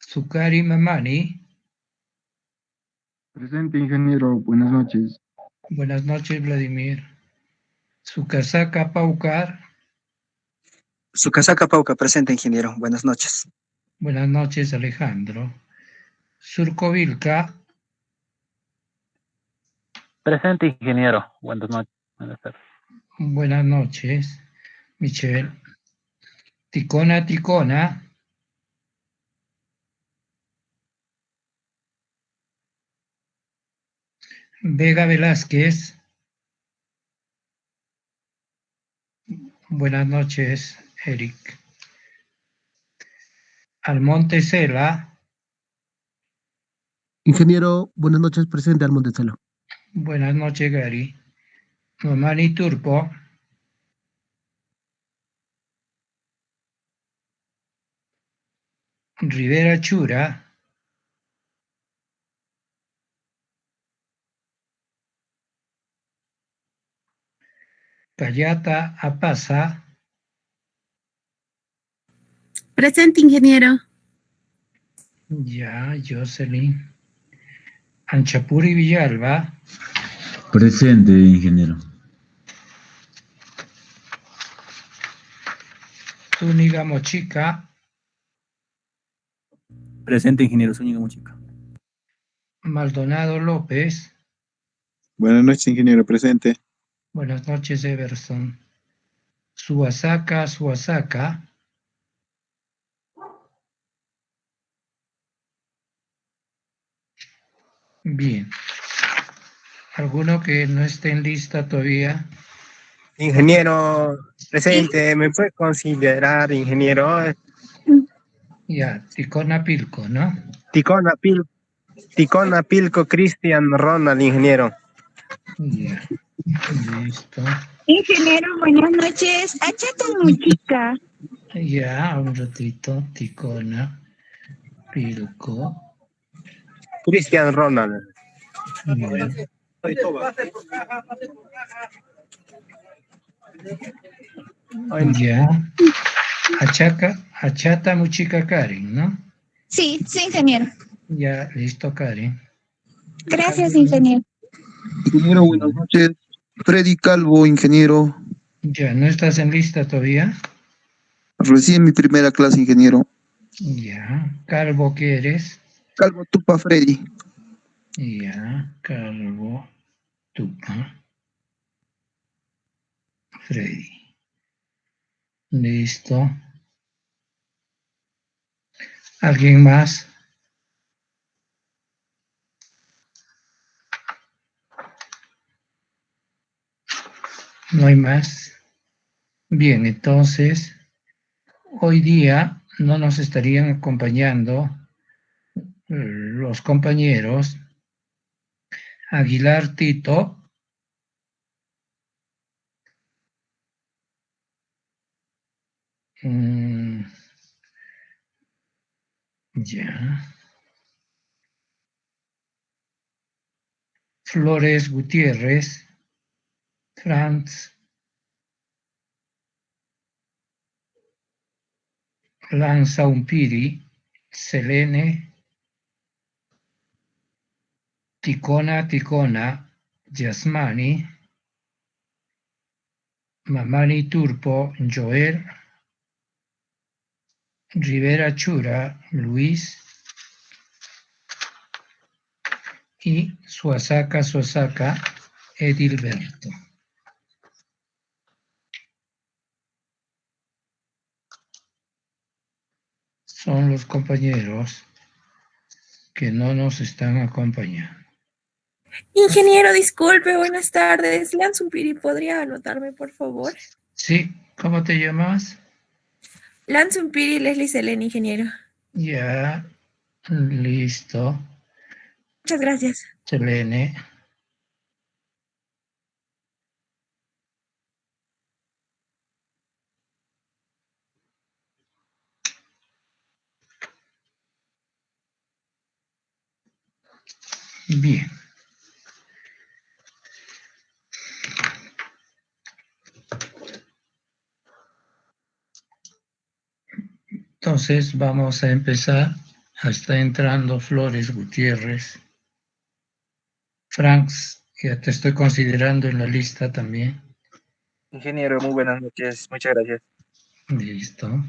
Sukari Mamani. Presente, ingeniero. Buenas noches. Buenas noches, Vladimir. Sukasaka Paukar. Sukasaka Pauca, presente, ingeniero. Buenas noches. Buenas noches, Alejandro. Surcovilca. Presente, ingeniero. Buenas noches. Buenas tardes. Buenas noches, Michelle. Ticona, Ticona. Vega Velázquez. Buenas noches, Eric. Almonte Cela. Ingeniero, buenas noches, presente Almonte Cela. Buenas noches, Gary. Mamani Turpo. Rivera Chura. Cayata Apasa. Presente, ingeniero. Ya, Jocelyn. Anchapuri Villalba. Presente, ingeniero. Zúñiga Mochica. Presente, ingeniero Zúñiga Mochica. Maldonado López. Buenas noches, ingeniero. Presente. Buenas noches, Everson. Suasaka. Bien. ¿Alguno que no esté en lista todavía? Ingeniero presente, ¿me puede considerar ingeniero? Ya, Ticona Pilco, ¿no? Ticona Pilco Cristian Ronald, ingeniero. Ya, listo. Ingeniero, buenas noches. Achata Muchica. Ya, un ratito. Ticona Pilco. Cristian Ronald. Bien. Ya. Achata Muchica Karen, ¿no? Sí, ingeniero. Ya, listo, Karen. Gracias, ingeniero. Ingeniero, buenas noches. Freddy Calvo, ingeniero. Ya, ¿no estás en lista todavía? Recién mi primera clase, ingeniero. Ya. Calvo, ¿qué eres? Calvo Tupa Freddy. Ya, Calvo Tupa Freddy. Listo. ¿Alguien más? No hay más. Bien, entonces, hoy día no nos estarían acompañando los compañeros Aguilar Tito, ya, Flores Gutiérrez, Franz, Lanza Umpiri, Selene, Ticona, Yasmani, Mamani Turpo, Joel, Rivera Chura, Luis, y Suasaka, Edilberto. Son los compañeros que no nos están acompañando. Ingeniero, disculpe, buenas tardes. Lanzumpiri, ¿podría anotarme, por favor? Sí, ¿cómo te llamas? Lanzumpiri Leslie Selene, ingeniero. Ya, listo. Muchas gracias. Selene. Bien. Entonces vamos a empezar Está entrando Flores Gutiérrez. Franks, ya te estoy considerando en la lista también. Ingeniero, muy buenas noches. Muchas gracias. Listo.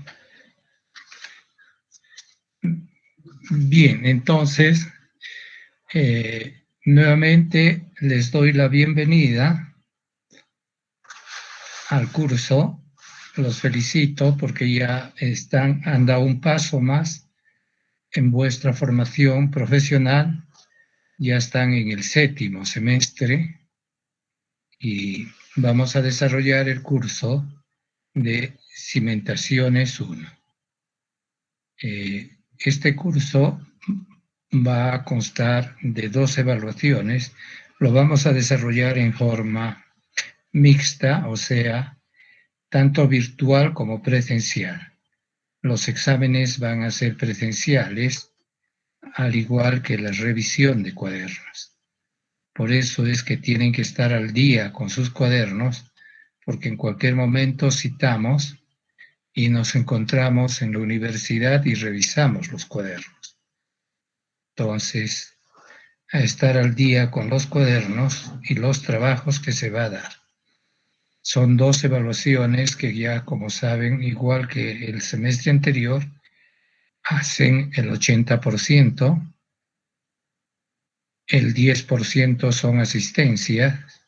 Bien, entonces, nuevamente les doy la bienvenida al curso. Los felicito porque ya han dado un paso más en vuestra formación profesional. Ya están en el 7º semestre y vamos a desarrollar el curso de Cimentaciones 1. Este curso va a constar de 2 evaluaciones. Lo vamos a desarrollar en forma mixta, o sea, tanto virtual como presencial. Los exámenes van a ser presenciales, al igual que la revisión de cuadernos. Por eso es que tienen que estar al día con sus cuadernos, porque en cualquier momento citamos y nos encontramos en la universidad y revisamos los cuadernos. Entonces, a estar al día con los cuadernos y los trabajos que se va a dar. Son 2 evaluaciones que ya, como saben, igual que el semestre anterior, hacen el 80%, el 10% son asistencias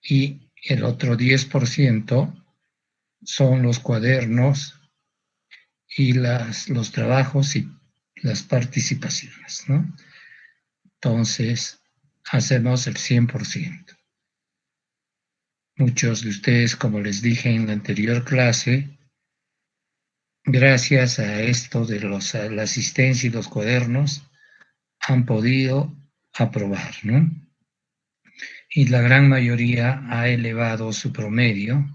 y el otro 10% son los cuadernos y los trabajos y las participaciones, ¿no? Entonces, hacemos el 100%. Muchos de ustedes, como les dije en la anterior clase, gracias a esto de la asistencia y los cuadernos, han podido aprobar, ¿no? Y la gran mayoría ha elevado su promedio,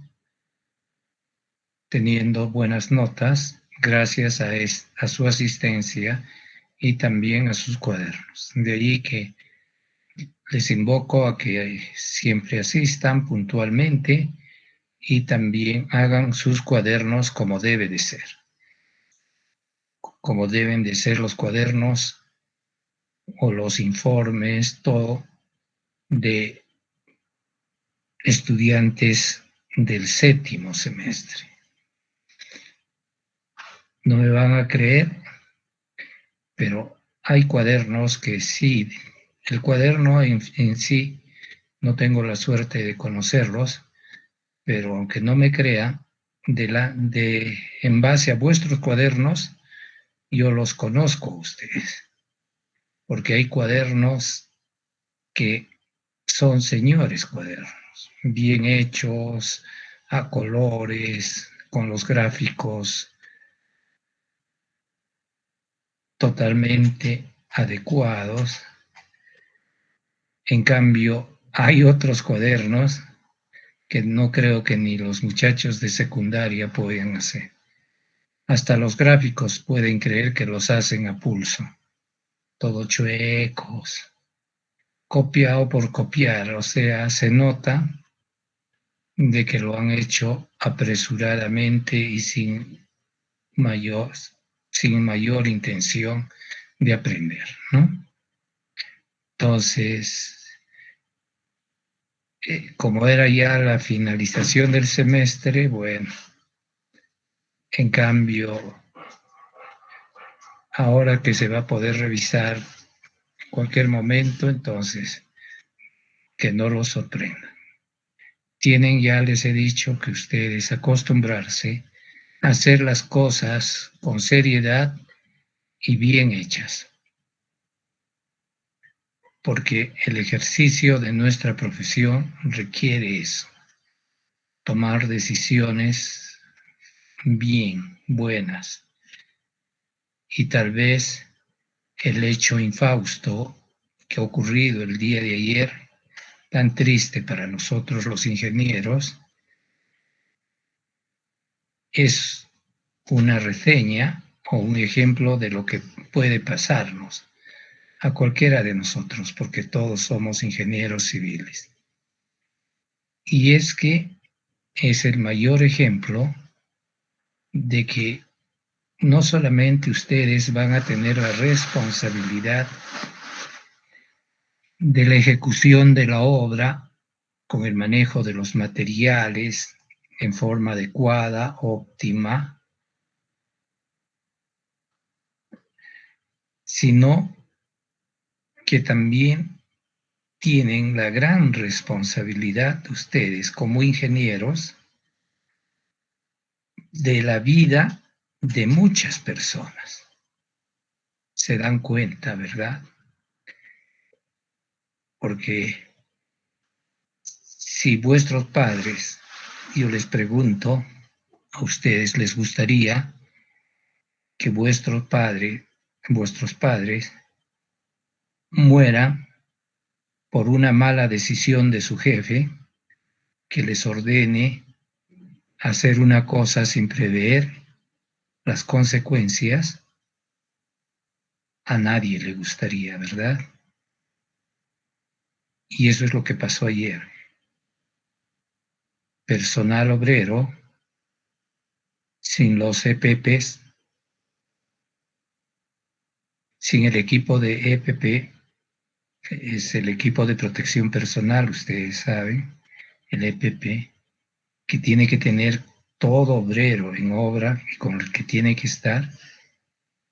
teniendo buenas notas, gracias a su asistencia y también a sus cuadernos. De allí que les invoco a que siempre asistan puntualmente y también hagan sus cuadernos como debe de ser. Como deben de ser los cuadernos o los informes, todo de estudiantes del 7º semestre. No me van a creer, pero hay cuadernos que sí. El cuaderno en sí, no tengo la suerte de conocerlos, pero aunque no me crea, en base a vuestros cuadernos, yo los conozco a ustedes, porque hay cuadernos que son señores cuadernos, bien hechos, a colores, con los gráficos totalmente adecuados. En cambio, hay otros cuadernos que no creo que ni los muchachos de secundaria puedan hacer. Hasta los gráficos pueden creer que los hacen a pulso, todo chuecos, copiado por copiar, o sea, se nota de que lo han hecho apresuradamente y sin mayor intención de aprender, ¿no? Entonces, como era ya la finalización del semestre, bueno, en cambio, ahora que se va a poder revisar en cualquier momento, entonces, que no los sorprenda. Tienen, ya les he dicho, que ustedes acostumbrarse a hacer las cosas con seriedad y bien hechas. Porque el ejercicio de nuestra profesión requiere eso, tomar decisiones bien, buenas. Y tal vez el hecho infausto que ha ocurrido el día de ayer, tan triste para nosotros los ingenieros, es una reseña o un ejemplo de lo que puede pasarnos a cualquiera de nosotros, porque todos somos ingenieros civiles. Y es que es el mayor ejemplo de que no solamente ustedes van a tener la responsabilidad de la ejecución de la obra con el manejo de los materiales en forma adecuada, óptima, sino que también tienen la gran responsabilidad de ustedes como ingenieros de la vida de muchas personas. Se dan cuenta, ¿verdad? Porque si vuestros padres, yo les pregunto, a ustedes les gustaría que vuestros padres mueran por una mala decisión de su jefe que les ordene hacer una cosa sin prever las consecuencias. A nadie le gustaría, ¿verdad? Y eso es lo que pasó ayer. Personal obrero, sin los EPPs, sin el equipo de EPP, es el equipo de protección personal, ustedes saben, el EPP, que tiene que tener todo obrero en obra y con el que tiene que estar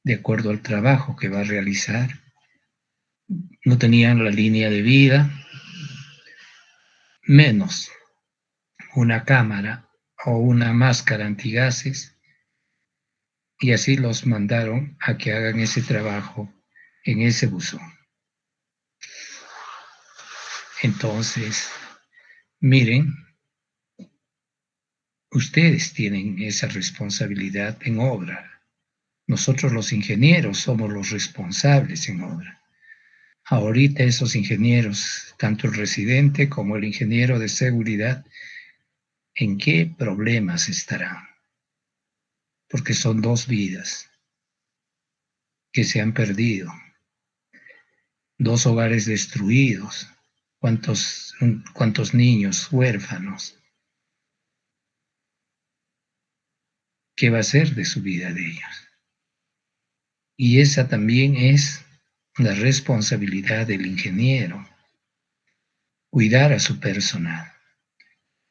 de acuerdo al trabajo que va a realizar. No tenían la línea de vida, menos una cámara o una máscara antigases, y así los mandaron a que hagan ese trabajo en ese buzón. Entonces, miren, ustedes tienen esa responsabilidad en obra. Nosotros los ingenieros somos los responsables en obra. Ahorita esos ingenieros, tanto el residente como el ingeniero de seguridad, ¿en qué problemas estarán? Porque son dos vidas que se han perdido, dos hogares destruidos, cuántos niños huérfanos. ¿Qué va a ser de su vida de ellos? Y esa también es la responsabilidad del ingeniero, cuidar a su personal,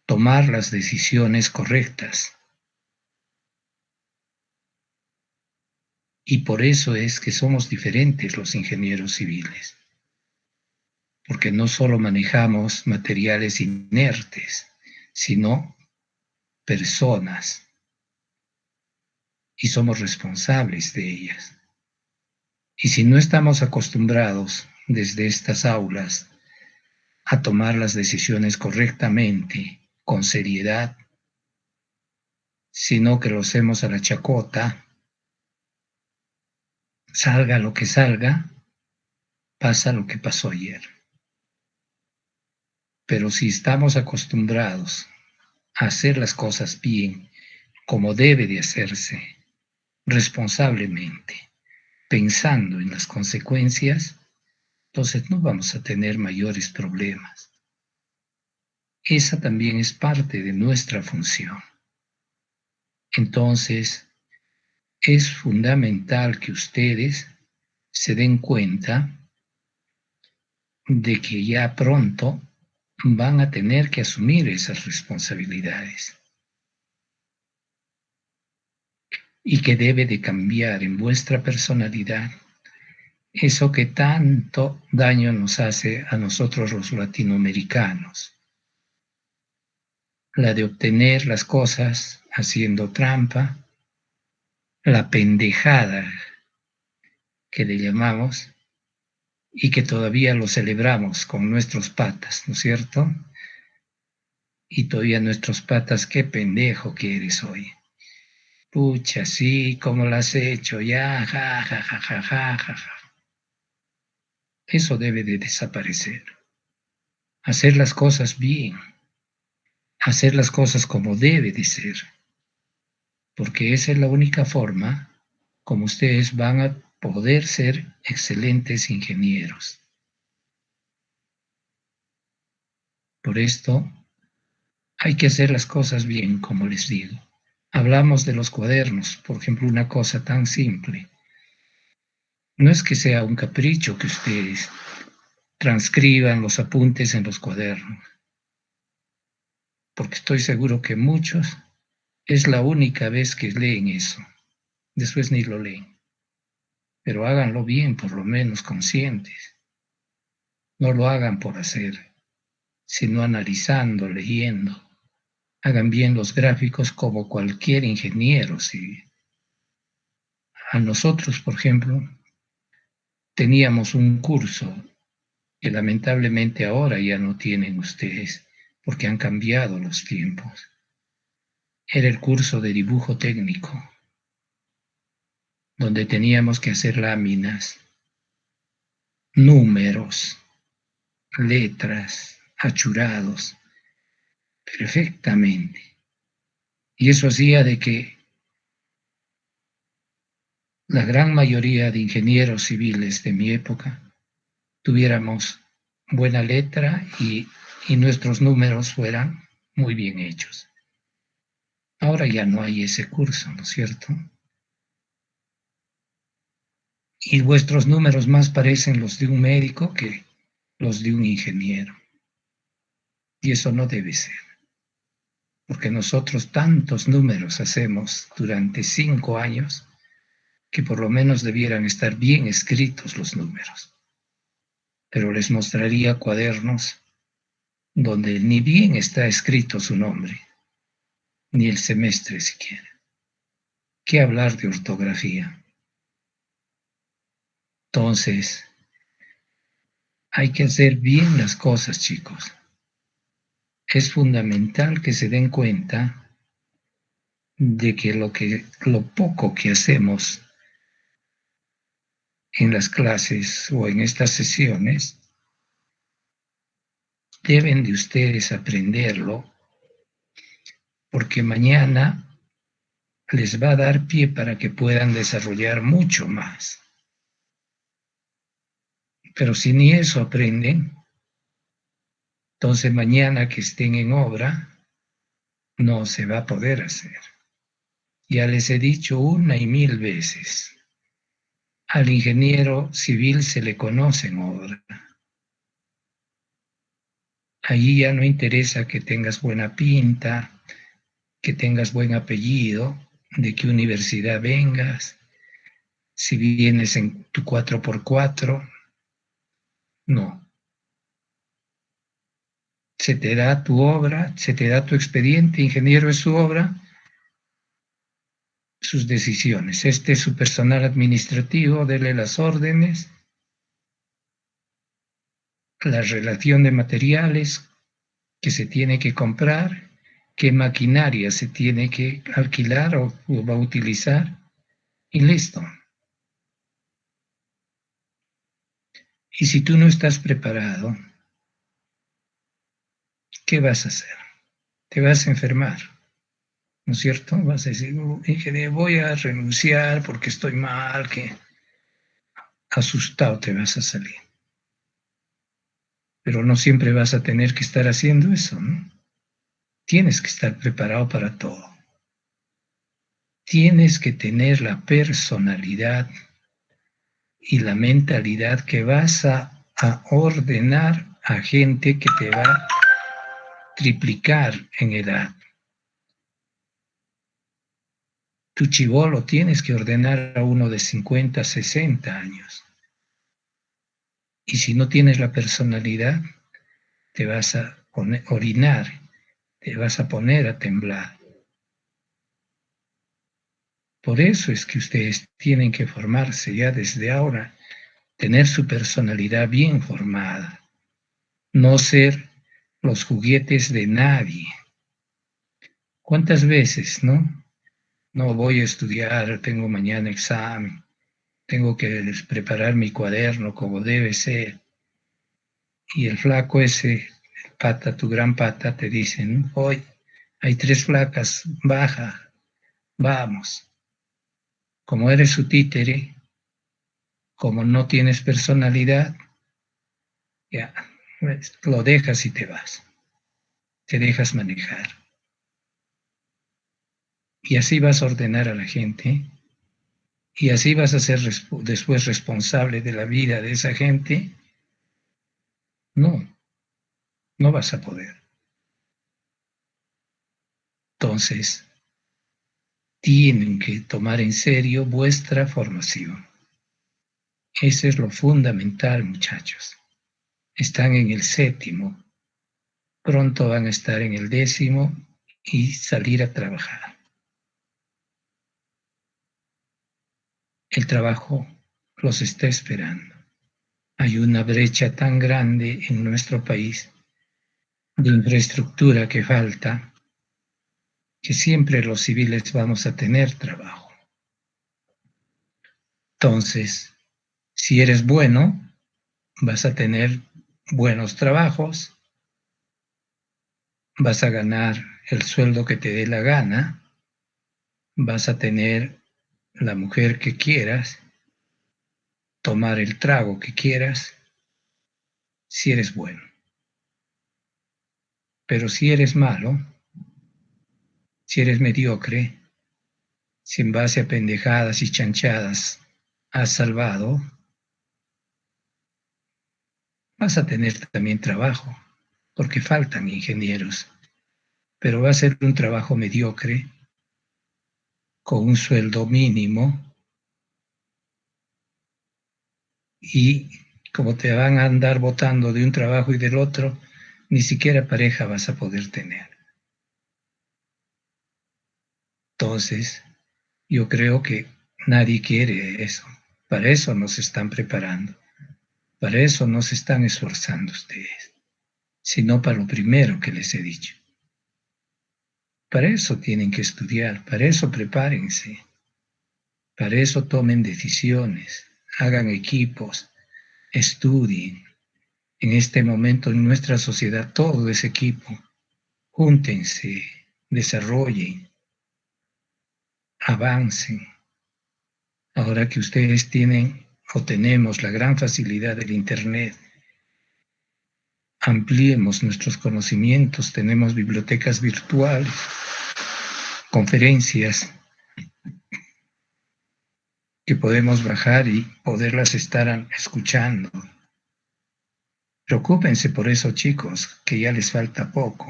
tomar las decisiones correctas. Y por eso es que somos diferentes los ingenieros civiles, porque no solo manejamos materiales inertes, sino personas, y somos responsables de ellas. Y si no estamos acostumbrados desde estas aulas a tomar las decisiones correctamente, con seriedad, sino que lo hacemos a la chacota, salga lo que salga, pasa lo que pasó ayer. Pero si estamos acostumbrados a hacer las cosas bien, como debe de hacerse, responsablemente, pensando en las consecuencias, entonces no vamos a tener mayores problemas. Esa también es parte de nuestra función. Entonces, es fundamental que ustedes se den cuenta de que ya pronto van a tener que asumir esas responsabilidades y que debe de cambiar en vuestra personalidad eso que tanto daño nos hace a nosotros los latinoamericanos, la de obtener las cosas haciendo trampa, la pendejada que le llamamos y que todavía lo celebramos con nuestros patas, ¿no es cierto? Y todavía nuestros patas, qué pendejo que eres hoy. Pucha, sí, ¿cómo lo has hecho? Ya, ja, ja, ja, ja, ja, ja, ja. Eso debe de desaparecer. Hacer las cosas bien. Hacer las cosas como debe de ser. Porque esa es la única forma como ustedes van a poder ser excelentes ingenieros. Por esto, hay que hacer las cosas bien, como les digo. hablamos de los cuadernos, por ejemplo, una cosa tan simple. No es que sea un capricho que ustedes transcriban los apuntes en los cuadernos, porque estoy seguro que muchos es la única vez que leen eso, después ni lo leen. Pero háganlo bien, por lo menos conscientes. No lo hagan por hacer, sino analizando, leyendo. Hagan bien los gráficos como cualquier ingeniero. ¿Sí? A nosotros, por ejemplo, teníamos un curso que lamentablemente ahora ya no tienen ustedes, porque han cambiado los tiempos. Era el curso de dibujo técnico, donde teníamos que hacer láminas, números, letras, achurados, perfectamente. Y eso hacía de que la gran mayoría de ingenieros civiles de mi época tuviéramos buena letra y nuestros números fueran muy bien hechos. Ahora ya no hay ese curso, ¿no es cierto? Y vuestros números más parecen los de un médico que los de un ingeniero. Y eso no debe ser. Porque nosotros tantos números hacemos durante 5 años que por lo menos debieran estar bien escritos los números. Pero les mostraría cuadernos donde ni bien está escrito su nombre, ni el semestre siquiera. ¿Qué hablar de ortografía? Entonces, hay que hacer bien las cosas, chicos. Es fundamental que se den cuenta de que lo poco que hacemos en las clases o en estas sesiones, deben de ustedes aprenderlo, porque mañana les va a dar pie para que puedan desarrollar mucho más. Pero si ni eso aprenden, entonces mañana que estén en obra, no se va a poder hacer. Ya les he dicho 1 y 1000 veces, al ingeniero civil se le conoce en obra. Allí ya no interesa que tengas buena pinta, que tengas buen apellido, de qué universidad vengas, si vienes en tu 4x4, no. Se te da tu obra, se te da tu expediente, ingeniero es su obra, sus decisiones. Este es su personal administrativo, dele las órdenes, la relación de materiales que se tiene que comprar, qué maquinaria se tiene que alquilar o va a utilizar, y listo. Y si tú no estás preparado, ¿qué vas a hacer? Te vas a enfermar, ¿no es cierto? Vas a decir, ingeniero, voy a renunciar porque estoy mal, que asustado te vas a salir. Pero no siempre vas a tener que estar haciendo eso, ¿no? Tienes que estar preparado para todo. Tienes que tener la personalidad y la mentalidad que vas a ordenar a gente que te va a triplicar en edad. Tu chibolo tienes que ordenar a uno de 50, 60 años. Y si no tienes la personalidad, te vas a orinar, te vas a poner a temblar. Por eso es que ustedes tienen que formarse ya desde ahora, tener su personalidad bien formada, no ser los juguetes de nadie. ¿Cuántas veces, no? No voy a estudiar, tengo mañana examen, tengo que preparar mi cuaderno como debe ser. Y el flaco ese, el pata, tu gran pata, te dicen, hoy hay 3 flacas, baja, vamos. Como eres su títere, como no tienes personalidad, ya, lo dejas y te vas. Te dejas manejar. y así vas a ordenar a la gente, y así vas a ser después responsable de la vida de esa gente. No, no vas a poder. Entonces, tienen que tomar en serio vuestra formación. Ese es lo fundamental, muchachos. Están en el 7º, pronto van a estar en el 10º y salir a trabajar. El trabajo los está esperando. Hay una brecha tan grande en nuestro país de infraestructura que falta, que siempre los civiles vamos a tener trabajo. Entonces, si eres bueno, vas a tener buenos trabajos, vas a ganar el sueldo que te dé la gana, vas a tener la mujer que quieras, tomar el trago que quieras, si eres bueno. Pero si eres malo, si eres mediocre, si en base a pendejadas y chanchadas has salvado, vas a tener también trabajo, porque faltan ingenieros, pero va a ser un trabajo mediocre, con un sueldo mínimo, y como te van a andar botando de un trabajo y del otro, ni siquiera pareja vas a poder tener. Entonces, yo creo que nadie quiere eso. Para eso nos están preparando. Para eso no se están esforzando ustedes, sino para lo primero que les he dicho. Para eso tienen que estudiar, para eso prepárense, para eso tomen decisiones, hagan equipos, estudien. En este momento en nuestra sociedad todo es equipo. Júntense, desarrollen, avancen. Ahora que ustedes tienen o tenemos la gran facilidad del Internet, ampliemos nuestros conocimientos, tenemos bibliotecas virtuales, conferencias que podemos bajar y poderlas estar escuchando. Preocúpense por eso, chicos, que ya les falta poco.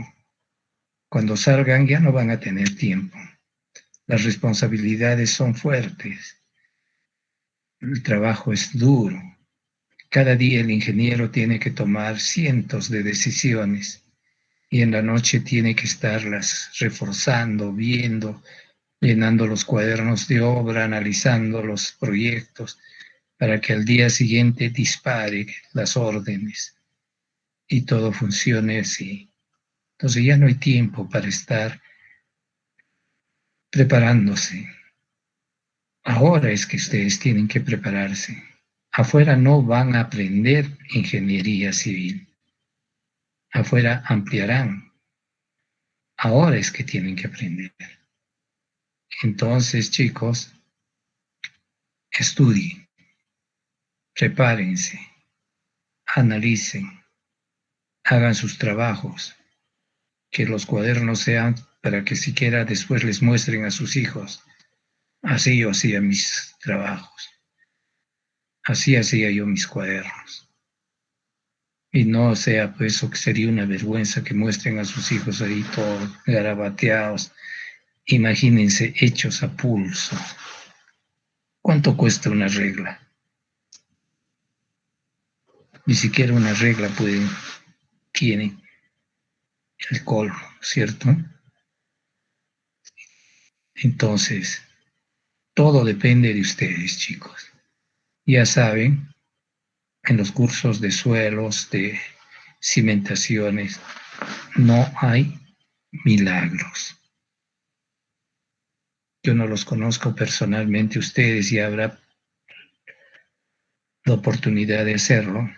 Cuando salgan ya no van a tener tiempo. Las responsabilidades son fuertes. El trabajo es duro. Cada día el ingeniero tiene que tomar cientos de decisiones y en la noche tiene que estarlas reforzando, viendo, llenando los cuadernos de obra, analizando los proyectos para que al día siguiente dispare las órdenes y todo funcione así. Entonces ya no hay tiempo para estar preparándose. Ahora es que ustedes tienen que prepararse. Afuera no van a aprender ingeniería civil. Afuera ampliarán. Ahora es que tienen que aprender. Entonces, chicos, estudien, prepárense, analicen, hagan sus trabajos, que los cuadernos sean para que siquiera después les muestren a sus hijos. Así yo hacía mis trabajos. Así hacía yo mis cuadernos. Y no sea pues eso que sería una vergüenza que muestren a sus hijos ahí todos garabateados. Imagínense, hechos a pulso. ¿Cuánto cuesta una regla? Ni siquiera una regla tiene el colmo, ¿cierto? Entonces, todo depende de ustedes, chicos. Ya saben, en los cursos de suelos, de cimentaciones, no hay milagros. Yo no los conozco personalmente, ustedes ya habrá la oportunidad de hacerlo.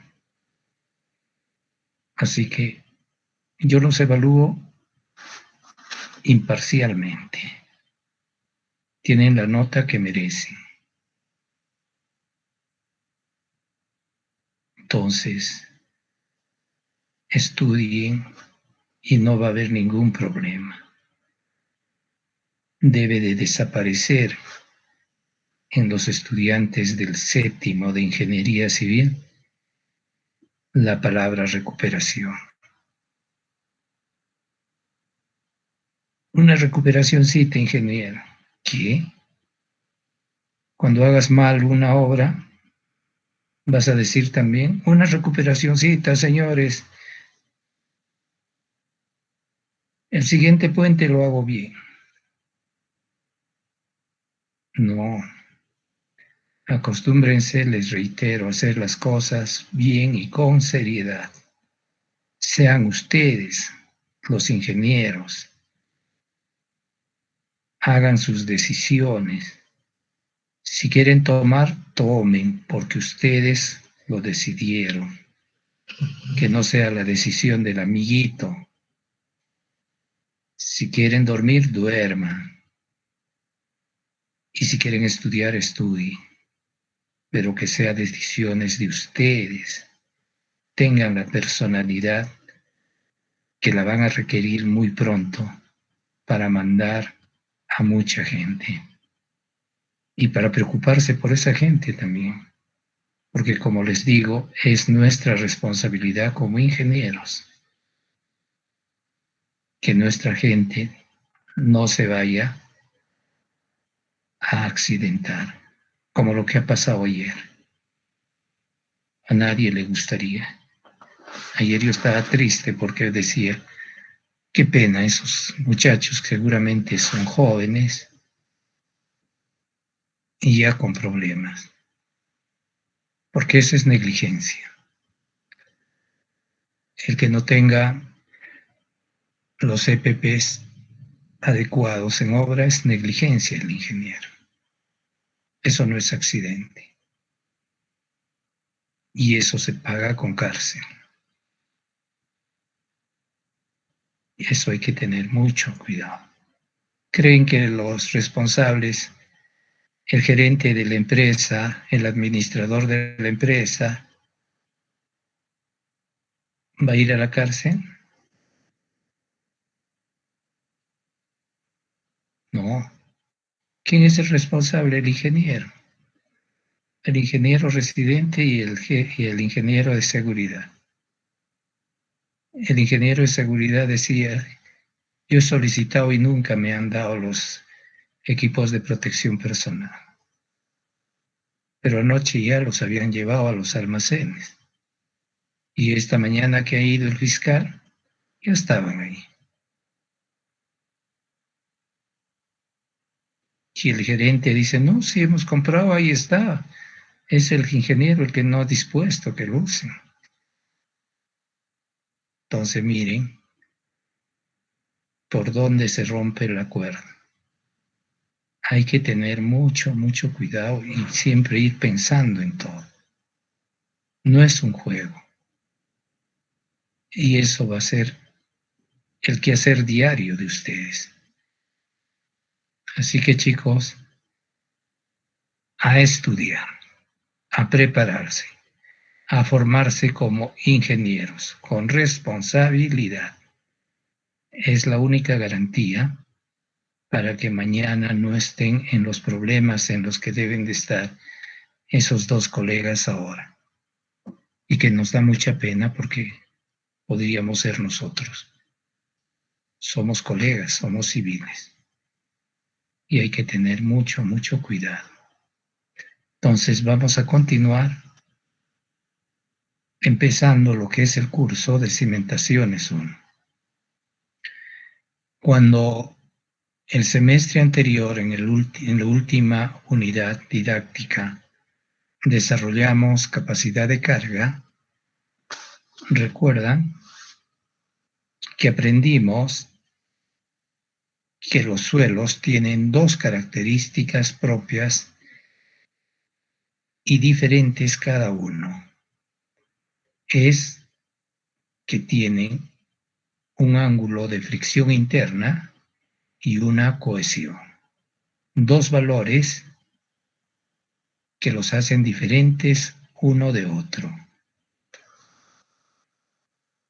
Así que yo los evalúo imparcialmente. Tienen la nota que merecen. Entonces, estudien y no va a haber ningún problema. debe de desaparecer en los estudiantes del 7º de Ingeniería Civil la palabra recuperación. Una recuperacióncita, ingeniero. ¿Qué? Cuando hagas mal una obra, vas a decir también, una recuperacióncita, señores. El siguiente puente lo hago bien. No. Acostúmbrense, les reitero, a hacer las cosas bien y con seriedad. Sean ustedes, los ingenieros, hagan sus decisiones. Si quieren tomar, tomen, porque ustedes lo decidieron. Que no sea la decisión del amiguito. Si quieren dormir, duerman. Y si quieren estudiar, estudien. Pero que sean decisiones de ustedes. Tengan la personalidad que la van a requerir muy pronto para mandar a mucha gente. Y para preocuparse por esa gente también. Porque como les digo, es nuestra responsabilidad como ingenieros que nuestra gente no se vaya a accidentar, como lo que ha pasado ayer. A nadie le gustaría. Ayer yo estaba triste porque decía, qué pena esos muchachos que seguramente son jóvenes y ya con problemas. Porque eso es negligencia. El que no tenga los EPPs adecuados en obra es negligencia del ingeniero. Eso no es accidente. Y eso se paga con cárcel. Y eso hay que tener mucho cuidado. Creen que los responsables, el gerente de la empresa, el administrador de la empresa, va a ir a la cárcel. No. ¿Quién es el responsable? El ingeniero. El ingeniero residente y el ingeniero de seguridad. El ingeniero de seguridad decía, yo he solicitado y nunca me han dado los equipos de protección personal. Pero anoche ya los habían llevado a los almacenes. Y esta mañana que ha ido el fiscal, ya estaban ahí. Y el gerente dice, no, si hemos comprado, ahí está. Es el ingeniero el que no ha dispuesto que lo usen. Entonces miren por dónde se rompe la cuerda. Hay que tener mucho, mucho cuidado y siempre ir pensando en todo. No es un juego. Y eso va a ser el quehacer diario de ustedes. Así que chicos, a estudiar, a prepararse, a formarse como ingenieros con responsabilidad. Es la única garantía para que mañana no estén en los problemas en los que deben de estar esos dos colegas ahora. Y que nos da mucha pena porque podríamos ser nosotros. Somos colegas, somos civiles. Y hay que tener mucho, mucho cuidado. Entonces vamos a continuar empezando lo que es el curso de Cimentaciones 1. Cuando el semestre anterior, en la última unidad didáctica, desarrollamos capacidad de carga, recuerdan que aprendimos que los suelos tienen dos características propias y diferentes cada uno. Es que tienen un ángulo de fricción interna y una cohesión. Dos valores que los hacen diferentes uno de otro.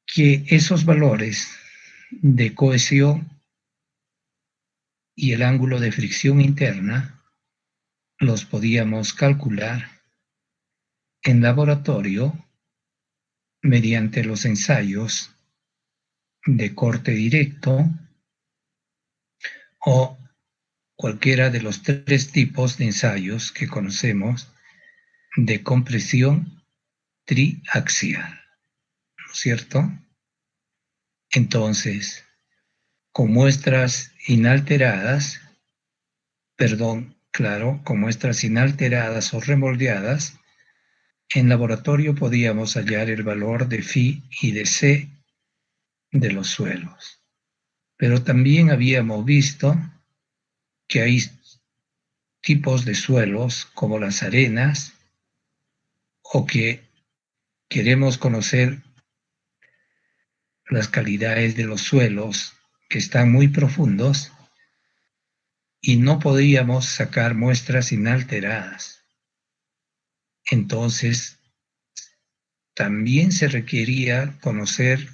Que esos valores de cohesión y el ángulo de fricción interna los podíamos calcular en laboratorio mediante los ensayos de corte directo o cualquiera de los 3 tipos de ensayos que conocemos de compresión triaxial, ¿no es cierto? Entonces, con muestras inalteradas, con muestras inalteradas o remoldeadas, en laboratorio podíamos hallar el valor de Φ y de C de los suelos. Pero también habíamos visto que hay tipos de suelos como las arenas, o que queremos conocer las calidades de los suelos que están muy profundos y no podíamos sacar muestras inalteradas. Entonces, también se requería conocer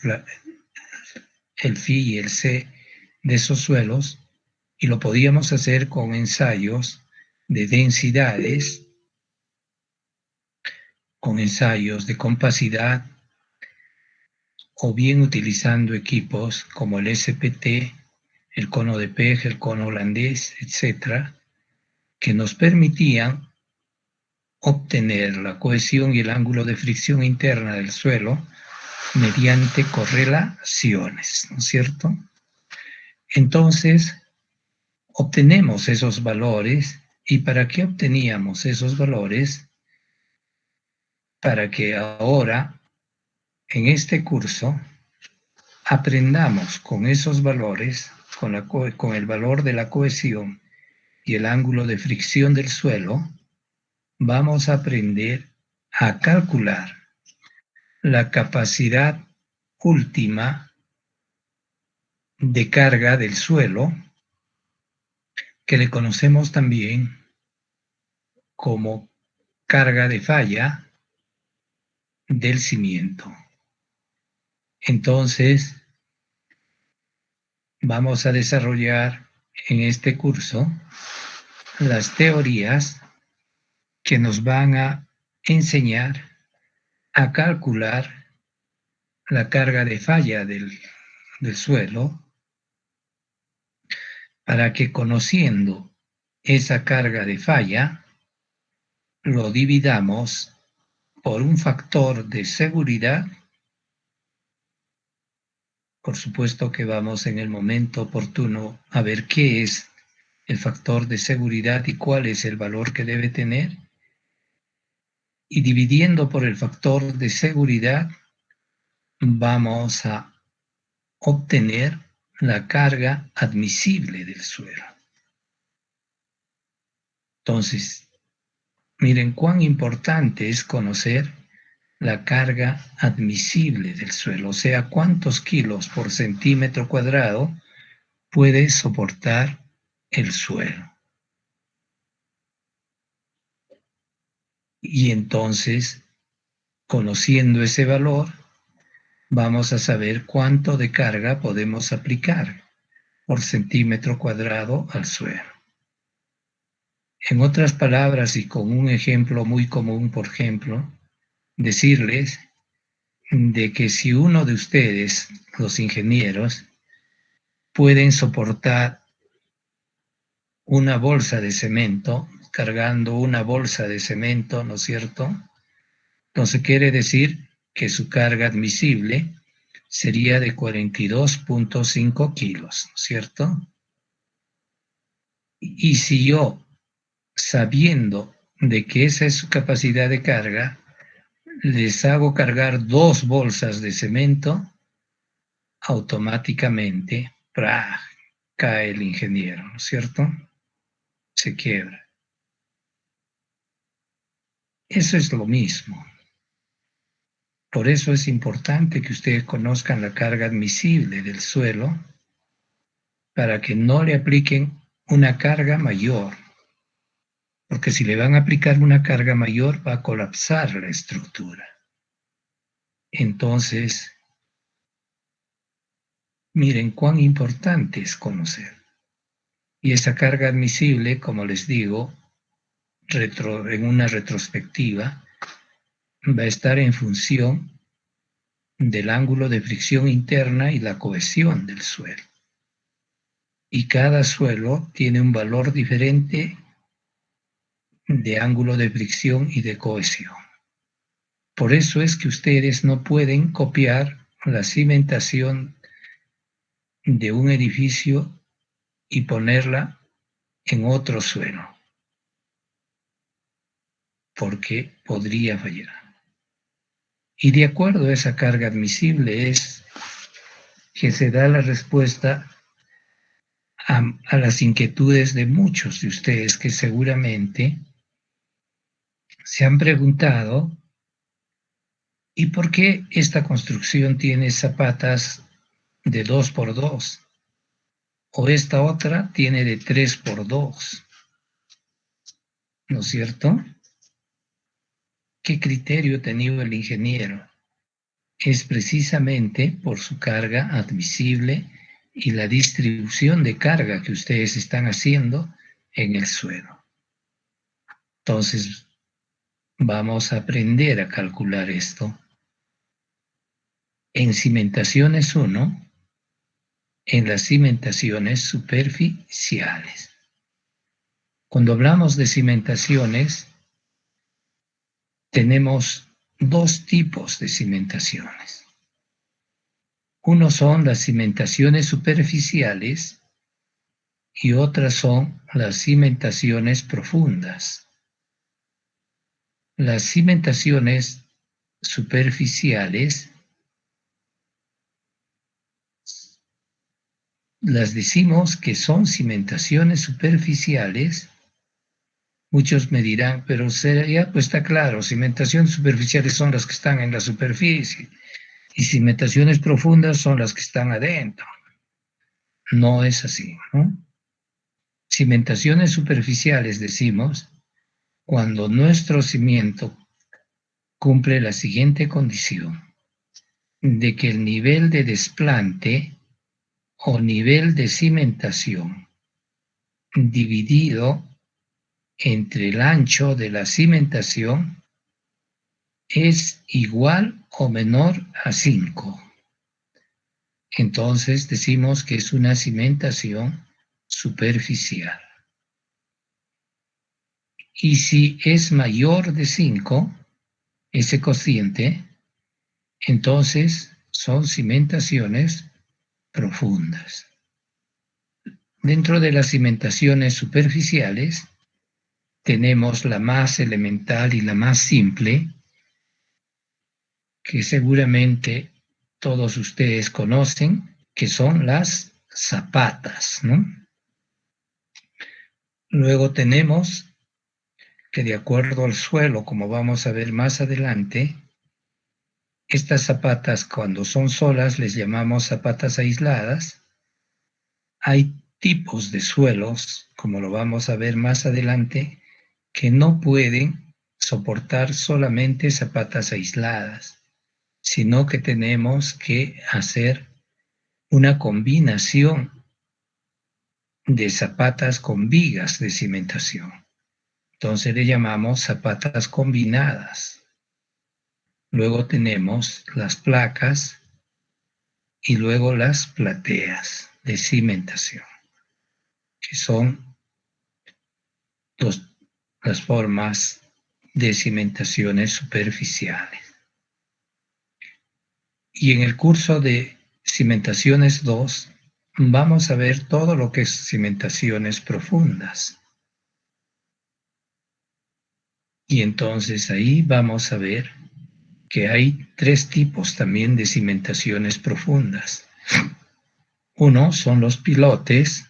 el Φ y el C de esos suelos, y lo podíamos hacer con ensayos de densidades, con ensayos de compacidad, o bien utilizando equipos como el SPT, el cono de Peg, el cono holandés, etc., que nos permitían obtener la cohesión y el ángulo de fricción interna del suelo mediante correlaciones, ¿no es cierto? Entonces, obtenemos esos valores. ¿Y para qué obteníamos esos valores? Para que ahora, en este curso, aprendamos con esos valores, con el valor de la cohesión y el ángulo de fricción del suelo, vamos a aprender a calcular la capacidad última de carga del suelo, que le conocemos también como carga de falla del cimiento. Entonces, vamos a desarrollar en este curso las teorías que nos van a enseñar a calcular la carga de falla del suelo, para que, conociendo esa carga de falla, lo dividamos por un factor de seguridad. Por supuesto que vamos en el momento oportuno a ver qué es el factor de seguridad y cuál es el valor que debe tener. Y dividiendo por el factor de seguridad, vamos a obtener la carga admisible del suelo. Entonces, miren cuán importante es conocer la carga admisible del suelo, o sea, cuántos kilos por centímetro cuadrado puede soportar el suelo. Y entonces, conociendo ese valor, vamos a saber cuánto de carga podemos aplicar por centímetro cuadrado al suelo. En otras palabras, y con un ejemplo muy común, por ejemplo, decirles de que si uno de ustedes, los ingenieros, pueden soportar una bolsa de cemento, cargando una bolsa de cemento, ¿no es cierto? Entonces quiere decir que su carga admisible sería de 42.5 kilos, ¿no es cierto? Y si yo, sabiendo de que esa es su capacidad de carga, les hago cargar 2 bolsas de cemento, automáticamente cae el ingeniero, ¿no es cierto? Se quiebra. Eso es lo mismo. Por eso es importante que ustedes conozcan la carga admisible del suelo, para que no le apliquen una carga mayor. Porque si le van a aplicar una carga mayor, va a colapsar la estructura. Entonces, miren cuán importante es conocer. Y esa carga admisible, como les digo, en una retrospectiva, va a estar en función del ángulo de fricción interna y la cohesión del suelo. Y cada suelo tiene un valor diferente de ángulo de fricción y de cohesión. Por eso es que ustedes no pueden copiar la cimentación de un edificio y ponerla en otro suelo, porque podría fallar. Y de acuerdo a esa carga admisible es que se da la respuesta a las inquietudes de muchos de ustedes que seguramente se han preguntado: ¿y por qué esta construcción tiene zapatas de 2x2? O esta otra tiene de 3x2. ¿No es cierto? ¿Qué criterio ha tenido el ingeniero? Es precisamente por su carga admisible y la distribución de carga que ustedes están haciendo en el suelo. Entonces, vamos a aprender a calcular esto. En cimentaciones 1, en las cimentaciones superficiales. Cuando hablamos de cimentaciones, tenemos dos tipos de cimentaciones. Uno son las cimentaciones superficiales y otras son las cimentaciones profundas. Las cimentaciones superficiales las decimos que son cimentaciones superficiales. Muchos me dirán, pero ya pues está claro, cimentaciones superficiales son las que están en la superficie y cimentaciones profundas son las que están adentro. No es así, ¿no? Cimentaciones superficiales decimos cuando nuestro cimiento cumple la siguiente condición, de que el nivel de desplante o nivel de cimentación dividido entre el ancho de la cimentación es igual o menor a 5. Entonces decimos que es una cimentación superficial. Y si es mayor de 5, ese cociente, entonces son cimentaciones profundas. Dentro de las cimentaciones superficiales tenemos la más elemental y la más simple, que seguramente todos ustedes conocen, que son las zapatas, ¿no? Luego tenemos que, de acuerdo al suelo, como vamos a ver más adelante, estas zapatas, cuando son solas, les llamamos zapatas aisladas. Hay tipos de suelos, como lo vamos a ver más adelante, que no pueden soportar solamente zapatas aisladas, sino que tenemos que hacer una combinación de zapatas con vigas de cimentación. Entonces le llamamos zapatas combinadas. Luego tenemos las placas y luego las plateas de cimentación, que son las formas de cimentaciones superficiales. Y en el curso de cimentaciones 2 vamos a ver todo lo que es cimentaciones profundas. Y entonces ahí vamos a ver que hay 3 tipos también de cimentaciones profundas. Uno son los pilotes,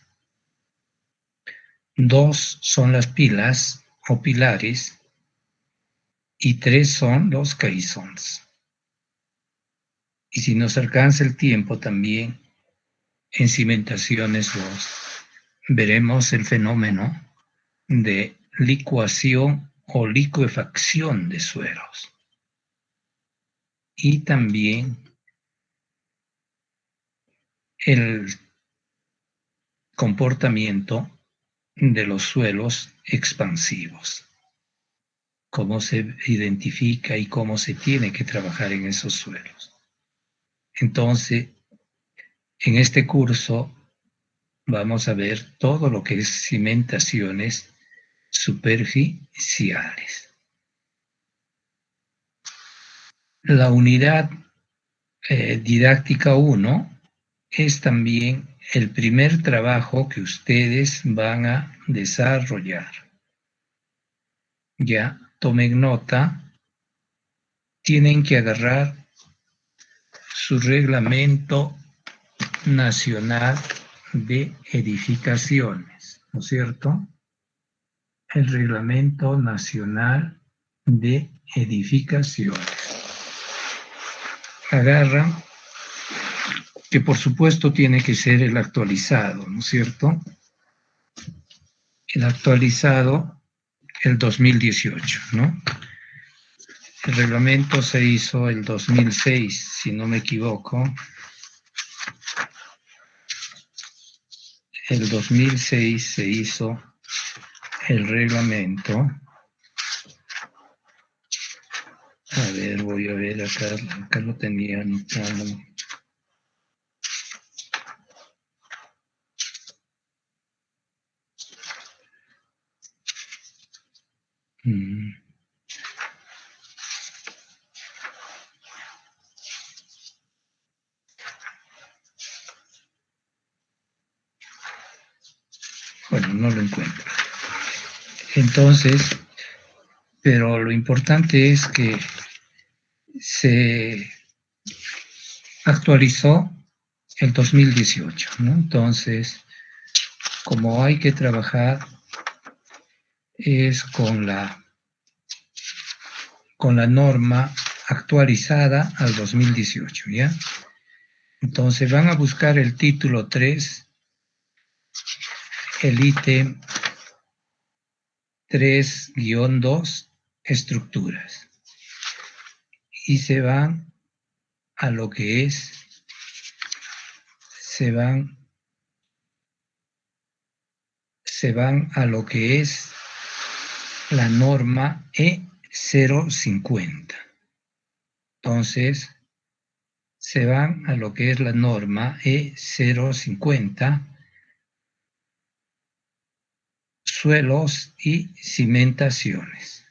2 son las pilas o pilares y 3 son los caissons. Y si nos alcanza el tiempo también, en cimentaciones 2 veremos el fenómeno de licuación o licuefacción de suelos. Y también el comportamiento de los suelos expansivos. Cómo se identifica y cómo se tiene que trabajar en esos suelos. Entonces, en este curso vamos a ver todo lo que es cimentaciones superficiales. La unidad didáctica 1 es también el primer trabajo que ustedes van a desarrollar. Ya, tomen nota, tienen que agarrar su reglamento nacional de edificaciones, ¿no es cierto? El reglamento nacional de edificaciones. Agarran, que por supuesto tiene que ser el actualizado, ¿no es cierto? El actualizado, el 2018, ¿no? El reglamento se hizo el 2006, si no me equivoco. El 2006 se hizo el reglamento. A ver, voy a ver acá lo tenía anotado. Bueno, no lo encuentro. Entonces, pero lo importante es que se actualizó el 2018, ¿no? Entonces, como hay que trabajar es con la norma actualizada al 2018, ¿ya? Entonces van a buscar el título 3, el ítem 3-2, estructuras. Y se van a lo que es, se van a lo que es la norma E050. Entonces, se van a lo que es la norma E050, suelos y cimentaciones.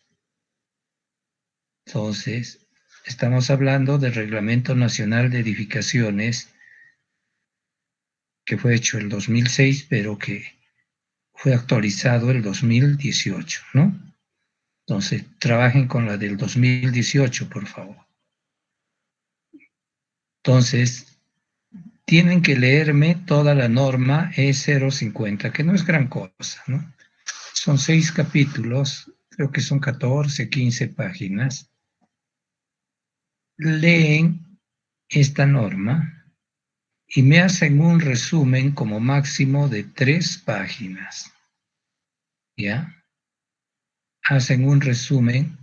Entonces, estamos hablando del Reglamento Nacional de Edificaciones, que fue hecho el 2006, pero que fue actualizado el 2018, ¿no? Entonces, trabajen con la del 2018, por favor. Entonces, tienen que leerme toda la norma E050, que no es gran cosa, ¿no? Son 6 capítulos, creo que son 14, 15 páginas. Leen esta norma y me hacen un resumen como máximo de 3 páginas. ¿Ya? Hacen un resumen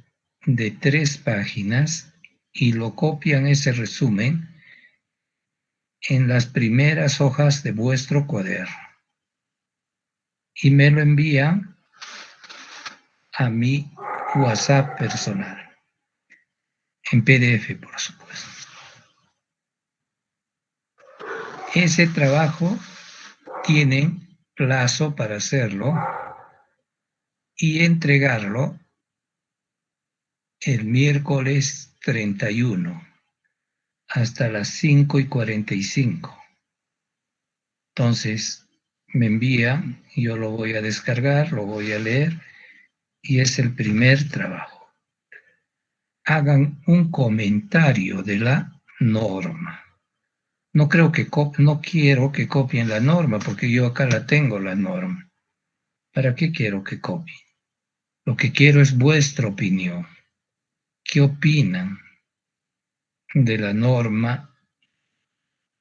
de 3 páginas y lo copian ese resumen en las primeras hojas de vuestro cuaderno. Y me lo envían a mi WhatsApp personal. En PDF, por supuesto. Ese trabajo tienen plazo para hacerlo y entregarlo el miércoles 31 hasta las 5:45. Entonces, me envía, yo lo voy a descargar, lo voy a leer y es el primer trabajo. Hagan un comentario de la norma. No quiero que copien la norma, porque yo acá la tengo, la norma. ¿Para qué quiero que copien? Lo que quiero es vuestra opinión. ¿Qué opinan de la norma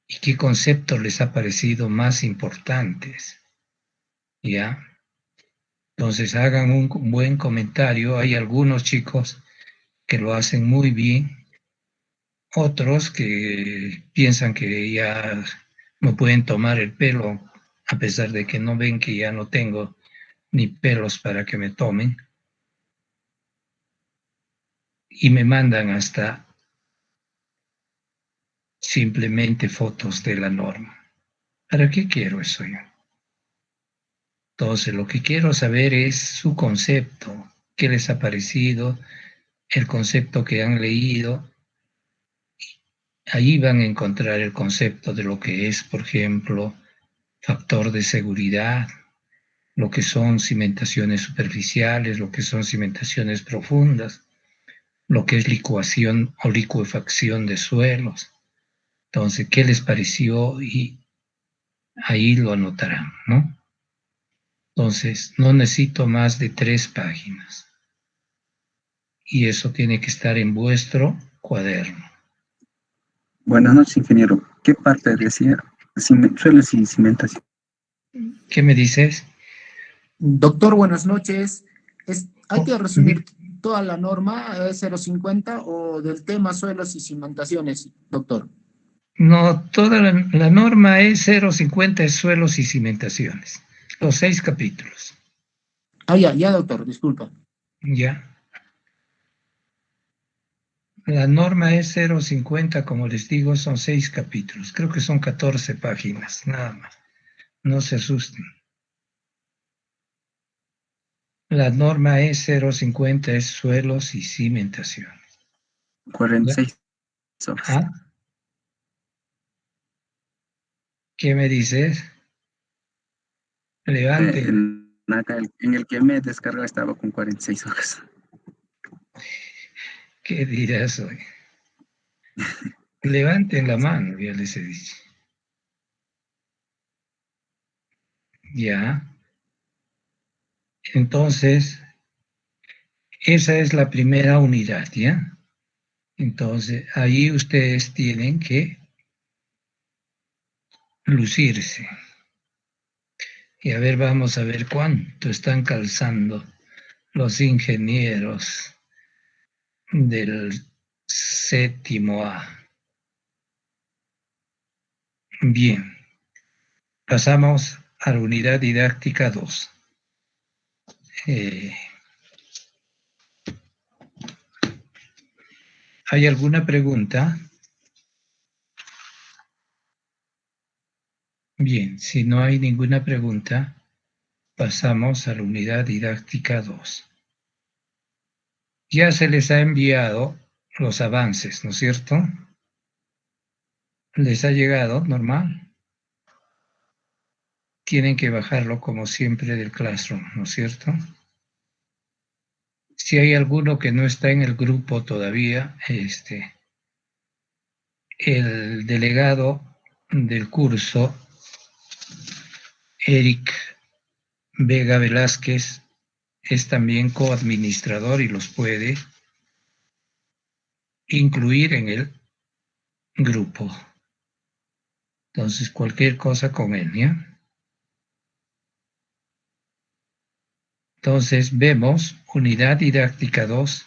y qué conceptos les ha parecido más importantes? ¿Ya? Entonces hagan un buen comentario. Hay algunos chicos que lo hacen muy bien, otros que piensan que ya me pueden tomar el pelo, a pesar de que no ven que ya no tengo ni pelos para que me tomen, y me mandan hasta simplemente fotos de la norma. ¿Para qué quiero eso yo? Entonces, lo que quiero saber es su concepto, qué les ha parecido, el concepto que han leído. Ahí van a encontrar el concepto de lo que es, por ejemplo, factor de seguridad, lo que son cimentaciones superficiales, lo que son cimentaciones profundas, lo que es licuación o licuefacción de suelos. Entonces, ¿qué les pareció? Y ahí lo anotarán, ¿no? Entonces, no necesito más de 3 páginas. Y eso tiene que estar en vuestro cuaderno. Buenas noches, ingeniero. ¿Qué parte decía? Suelos y cimentación. ¿Qué me dices? Doctor, buenas noches. ¿Hay que resumir Oh, toda la norma 050 o del tema suelos y cimentaciones, doctor? no, toda la norma es 050 es suelos y cimentaciones. Los 6 capítulos. Ya, doctor, disculpa. Ya. La norma es 050, como les digo, son 6 capítulos. Creo que son 14 páginas, nada más. No se asusten. La norma es 050, es suelos y cimentaciones. 46 hojas. ¿Ah? ¿Qué me dices? Levante. En el que me descarga estaba con 46 hojas. ¿Qué dirás hoy? Levanten la mano, ya les he dicho. Ya. Entonces, esa es la primera unidad, ¿ya? Entonces, ahí ustedes tienen que lucirse. Y a ver, vamos a ver cuánto están calzando los ingenieros del 7º A. Bien, pasamos a la unidad didáctica 2. ¿Hay alguna pregunta? Bien, si no hay ninguna pregunta, pasamos a la unidad didáctica 2. Ya se les ha enviado los avances, ¿no es cierto? ¿Les ha llegado normal? Tienen que bajarlo como siempre del Classroom, ¿no es cierto? Si hay alguno que no está en el grupo todavía, el delegado del curso, Eric Vega Velázquez, es también coadministrador y los puede incluir en el grupo. Entonces, cualquier cosa con él, ¿ya? Entonces, vemos unidad didáctica 2,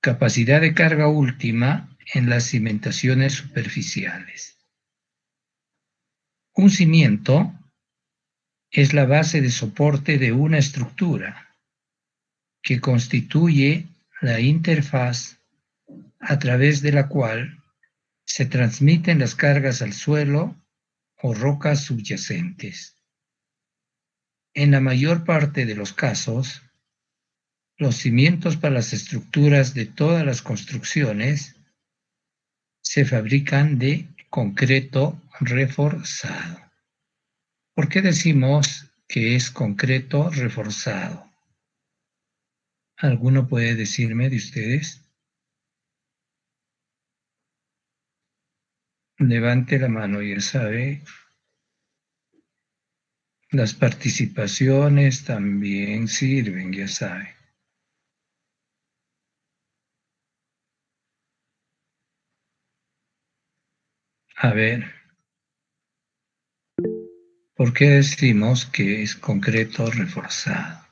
capacidad de carga última en las cimentaciones superficiales. Un cimiento es la base de soporte de una estructura que constituye la interfaz a través de la cual se transmiten las cargas al suelo o rocas subyacentes. En la mayor parte de los casos, los cimientos para las estructuras de todas las construcciones se fabrican de concreto reforzado. ¿Por qué decimos que es concreto reforzado? ¿Alguno puede decirme de ustedes? Levante la mano, ya sabe. Las participaciones también sirven, ya sabe. A ver, ¿por qué decimos que es concreto reforzado?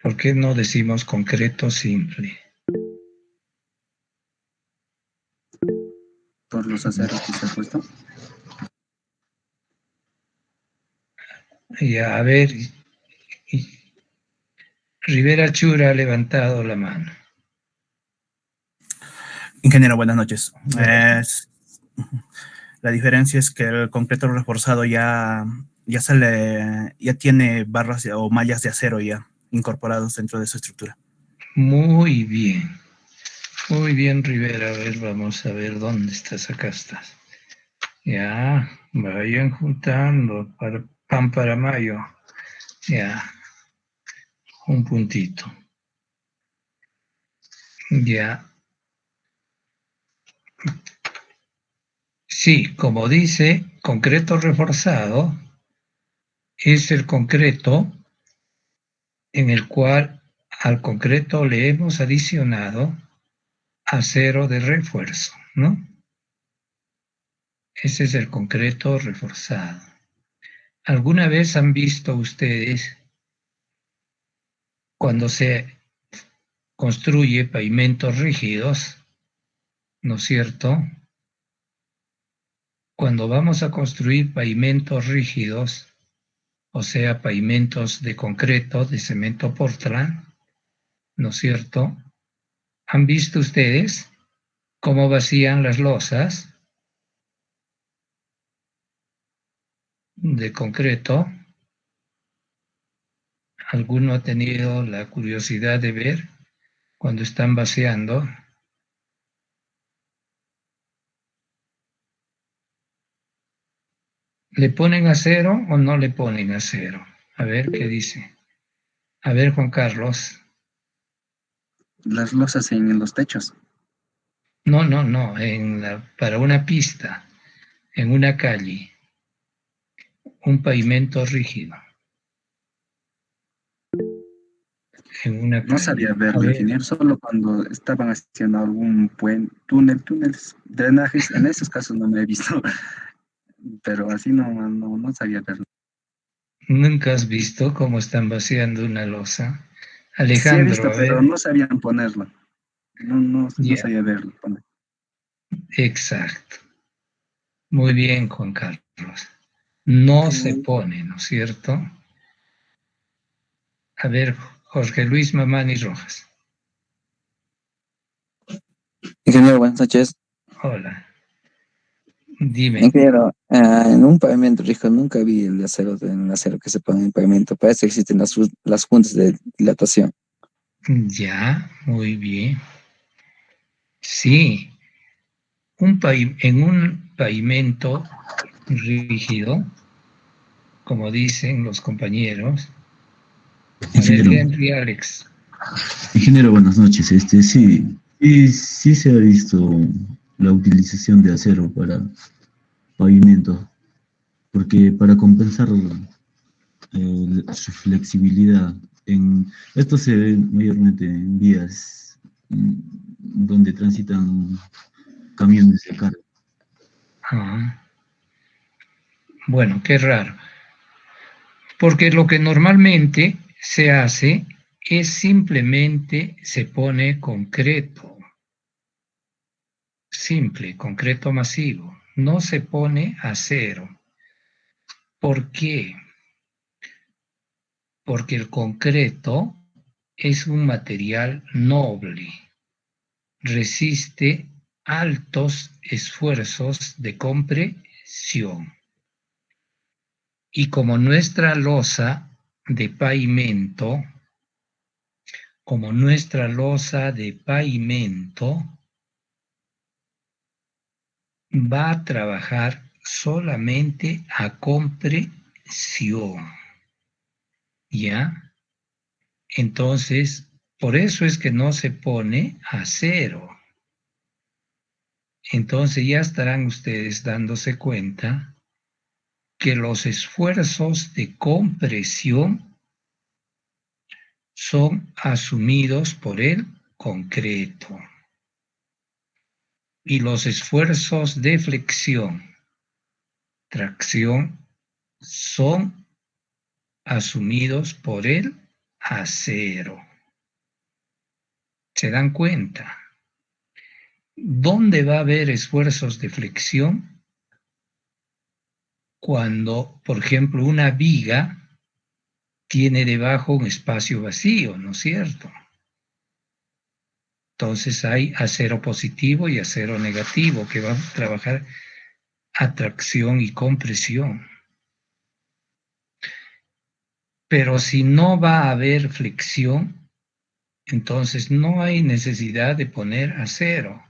¿Por qué no decimos concreto simple? Por los aceros que se ha puesto. Ya, a ver, Rivera Chura ha levantado la mano. Ingeniero, buenas noches. La diferencia es que el concreto reforzado ya tiene barras o mallas de acero ya incorporados dentro de su estructura. Muy bien. Muy bien, Rivera. A ver, vamos a ver dónde estás. Acá estás. Ya, vayan juntando pan para mayo. Ya, un puntito. Ya. Sí, como dice, concreto reforzado es el concreto en el cual al concreto le hemos adicionado acero de refuerzo, ¿no? Ese es el concreto reforzado. ¿Alguna vez han visto ustedes cuando se construye pavimentos rígidos, ¿no es cierto? Cuando vamos a construir pavimentos rígidos, o sea, pavimentos de concreto, de cemento Portland, ¿no es cierto? ¿Han visto ustedes cómo vacían las losas de concreto? ¿Alguno ha tenido la curiosidad de ver cuando están vaciando? ¿Le ponen acero o no le ponen acero? A ver qué dice. A ver, Juan Carlos. Las losas en los techos. No, para una pista, en una calle, un pavimento rígido. En una No sabía verlo, ingeniero, solo cuando estaban haciendo algún puente, túneles, drenajes, en esos casos no me he visto, pero así no sabía verlo. ¿Nunca has visto cómo están vaciando una losa? Sí he Alejandro, visto, a pero ver. no sabían ponerlo. No Ya. sabía verlo. Exacto. Muy bien, Juan Carlos. No se pone, ¿no es cierto? A ver, Jorge Luis Mamani Rojas. Ingeniero, buenas noches. Hola. Dime. Ingeniero, en un pavimento rígido nunca vi el acero que se pone en el pavimento. Para eso existen las juntas de dilatación. Ya, muy bien. Sí, en un pavimento rígido, como dicen los compañeros. A ver, Henry Alex. Ingeniero, buenas noches. Sí se ha visto la utilización de acero para pavimento, porque para compensar su flexibilidad, esto se ve mayormente en vías donde transitan camiones de carga. Ah. Bueno, qué raro. Porque lo que normalmente se hace es simplemente se pone concreto. Simple, concreto masivo. No se pone acero. ¿Por qué? Porque el concreto es un material noble. Resiste altos esfuerzos de compresión. Y como nuestra losa de pavimento, va a trabajar solamente a compresión, ¿ya? Entonces, por eso es que no se pone acero. Entonces ya estarán ustedes dándose cuenta que los esfuerzos de compresión son asumidos por el concreto. Y los esfuerzos de flexión, tracción, son asumidos por el acero. ¿Se dan cuenta? ¿Dónde va a haber esfuerzos de flexión? Cuando, por ejemplo, una viga tiene debajo un espacio vacío, ¿no es cierto? Entonces hay acero positivo y acero negativo que van a trabajar atracción y compresión. Pero si no va a haber flexión, entonces no hay necesidad de poner acero.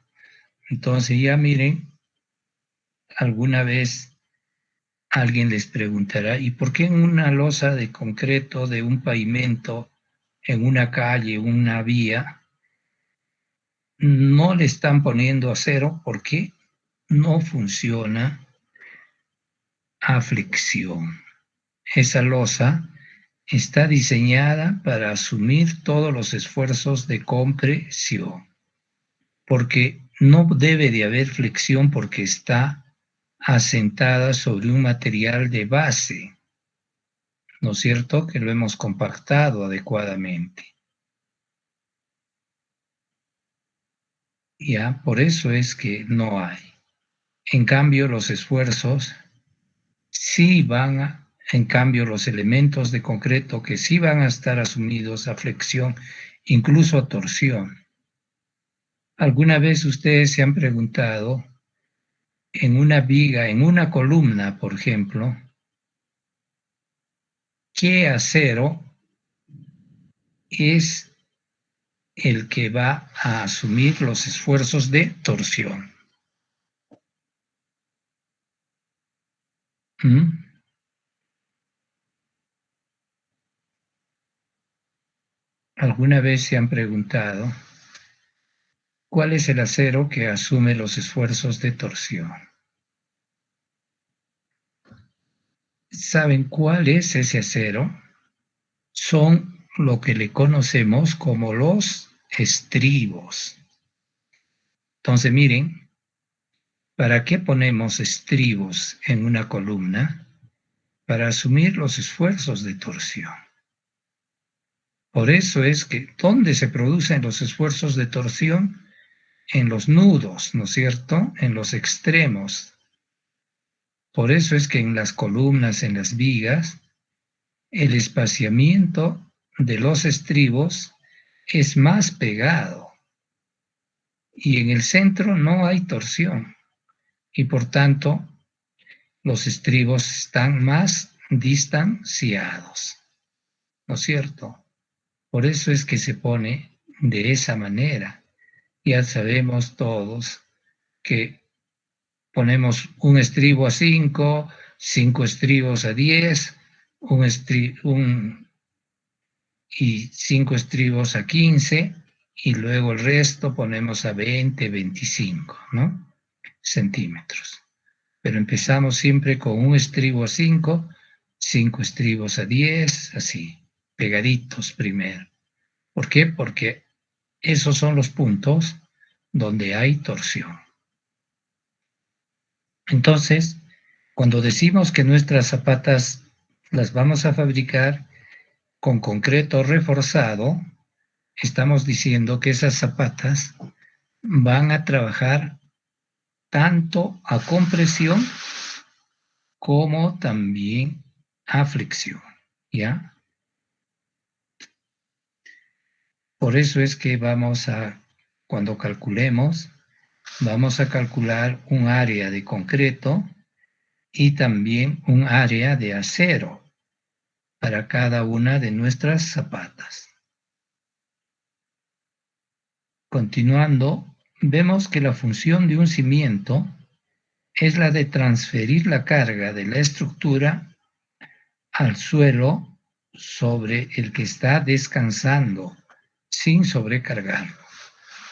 Entonces ya miren, alguna vez alguien les preguntará, ¿y por qué en una losa de concreto, de un pavimento, en una calle, una vía, no le están poniendo acero? Porque no funciona a flexión. Esa losa está diseñada para asumir todos los esfuerzos de compresión, porque no debe de haber flexión porque está asentada sobre un material de base, ¿no es cierto? Que lo hemos compactado adecuadamente. Ya, por eso es que no hay. En cambio, los esfuerzos sí van a, en cambio, los elementos de concreto que sí van a estar asumidos a flexión, incluso a torsión. ¿Alguna vez ustedes se han preguntado en una viga, en una columna, por ejemplo, qué acero es el que va a asumir los esfuerzos de torsión? ¿Mm? ¿Alguna vez se han preguntado cuál es el acero que asume los esfuerzos de torsión? ¿Saben cuál es ese acero? Son lo que le conocemos como los estribos. Entonces, miren, ¿para qué ponemos estribos en una columna? Para asumir los esfuerzos de torsión. Por eso es que, ¿dónde se producen los esfuerzos de torsión? En los nudos, ¿no es cierto? En los extremos. Por eso es que en las columnas, en las vigas, el espaciamiento de los estribos es más pegado. Y en el centro no hay torsión. Y por tanto, los estribos están más distanciados. ¿No es cierto? Por eso es que se pone de esa manera. Ya sabemos todos que ponemos un estribo a 5, 5 estribos a 10, y 5 estribos a 15, y luego el resto ponemos a 20, 25, ¿no? Centímetros. Pero empezamos siempre con un estribo a 5, 5 estribos a 10, así, pegaditos primero. ¿Por qué? Porque esos son los puntos donde hay torsión. Entonces, cuando decimos que nuestras zapatas las vamos a fabricar con concreto reforzado, estamos diciendo que esas zapatas van a trabajar tanto a compresión como también a flexión, ¿ya? Por eso es que cuando calculemos, vamos a calcular un área de concreto y también un área de acero para cada una de nuestras zapatas. Continuando, vemos que la función de un cimiento es la de transferir la carga de la estructura al suelo sobre el que está descansando, sin sobrecargarlo.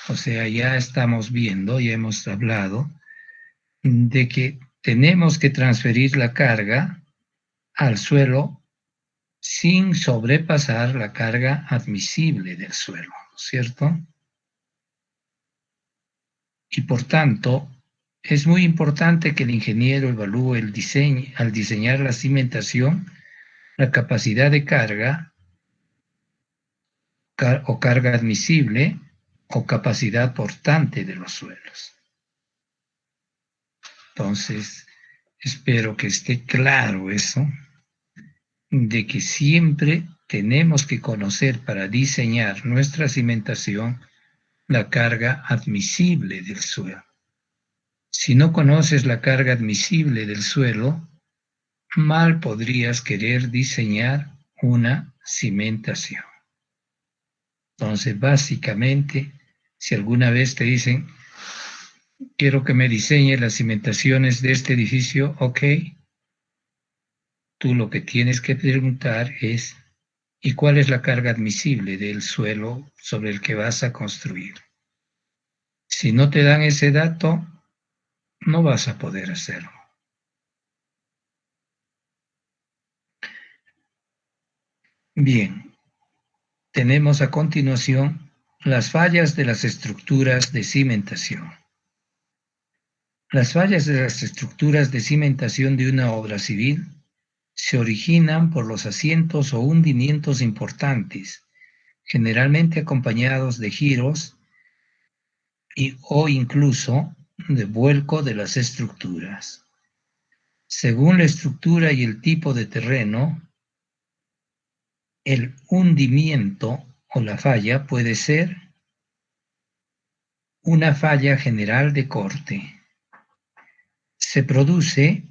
O sea, ya estamos viendo, ya hemos hablado, de que tenemos que transferir la carga al suelo sin sobrepasar la carga admisible del suelo, ¿cierto? Y por tanto, es muy importante que el ingeniero evalúe al diseñar la cimentación, la capacidad de carga o carga admisible o capacidad portante de los suelos. Entonces, espero que esté claro eso, de que siempre tenemos que conocer para diseñar nuestra cimentación la carga admisible del suelo. Si no conoces la carga admisible del suelo, mal podrías querer diseñar una cimentación. Entonces, básicamente, si alguna vez te dicen, quiero que me diseñe las cimentaciones de este edificio, ok, tú lo que tienes que preguntar es, ¿y cuál es la carga admisible del suelo sobre el que vas a construir? Si no te dan ese dato, no vas a poder hacerlo. Bien, tenemos a continuación las fallas de las estructuras de cimentación. Las fallas de las estructuras de cimentación de una obra civil se originan por los asientos o hundimientos importantes, generalmente acompañados de giros o incluso de vuelco de las estructuras. Según la estructura y el tipo de terreno, el hundimiento o la falla puede ser una falla general de corte. Se produce